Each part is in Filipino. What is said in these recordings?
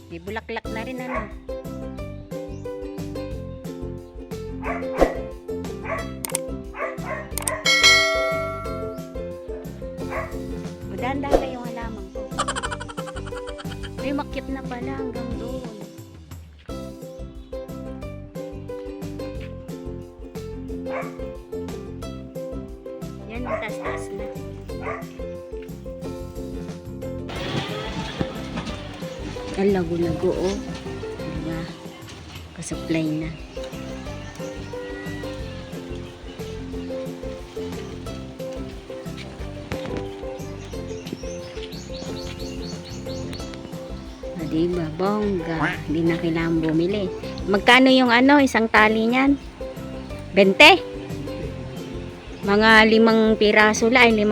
May bulaklak na rin ano. Dahan-dahan yung halaman ko. May makyat na pala hanggang doon. Yan, taas-taas na. Ang lago-lago oh. Diba? Kasupply na. Diba, bongga. Hindi na kailangan bumili. Magkano yung ano, isang tali niyan? 20? Mga 5 piraso lang, 5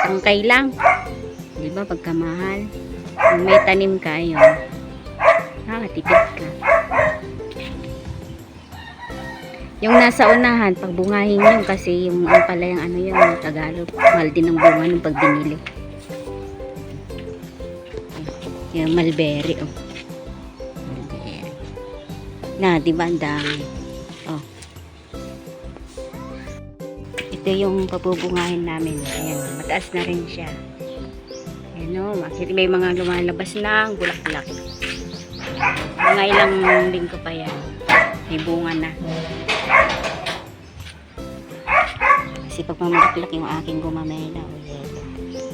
tangkay lang. Diba, pagkamahal. Kung may tanim ka, yun. Nakatipid ka. Yung nasa unahan, pagbungahin yun kasi yung pala yung ano yun, Tagalog. Mahal din ang bunga nung pag binili. Yung mulberry, oh. Mulberry. Na, diba ang dami? Oh. Ito yung pabubungahin namin. Ayan, mataas na rin siya. Ayan, oh. May mga lumalabas ng bulaklak. Mga ilang linggo pa yan. May bunga na. Kasi pag mamalaklak yung aking gumamela, oh, yellow.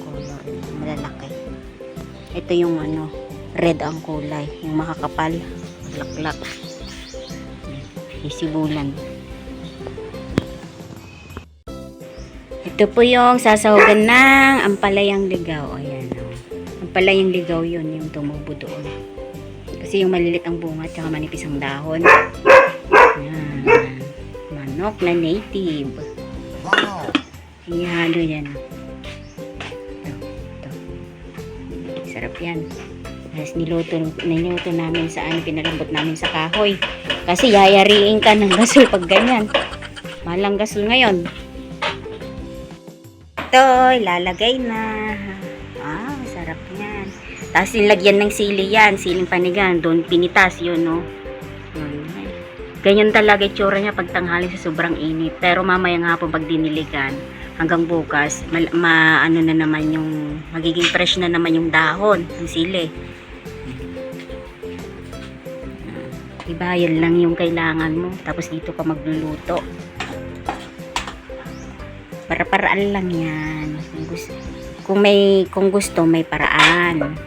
Color, malalaki. Ito yung ano, red ang kulay, yung makakapal, laklak, isibulan. Ito po yung sasahugan ng ampalayang ligaw. Ayan o. Ampalayang ligaw yun, yung tumubo doon. Kasi yung malilit ang bunga at saka manipis ang dahon. Ayan. Manok na native. Wow! Ihalo yan. Sarap yan. Tapos niluto namin sa ano, pinalambot namin sa kahoy. Kasi yayariin ka ng gasol pag ganyan. Malang gasol ngayon. Ito, ilalagay na. Ah, sarap yan. Tapos nilagyan ng sili yan. Siling panigang. Doon pinitas yun, no? Ganyan talaga itsura niya pag tanghali sa sobrang init. Pero mamayang hapon pag diniligan, hanggang bukas, ano na naman yung, magiging fresh na naman yung dahon, ng sili. Diba, yan lang yung kailangan mo. Tapos dito ka magluluto. Para-paraan lang yan. Kung gusto, may paraan.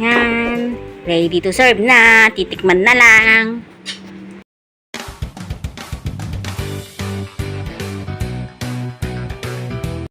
Yan. Ready to serve na. Titikman na lang.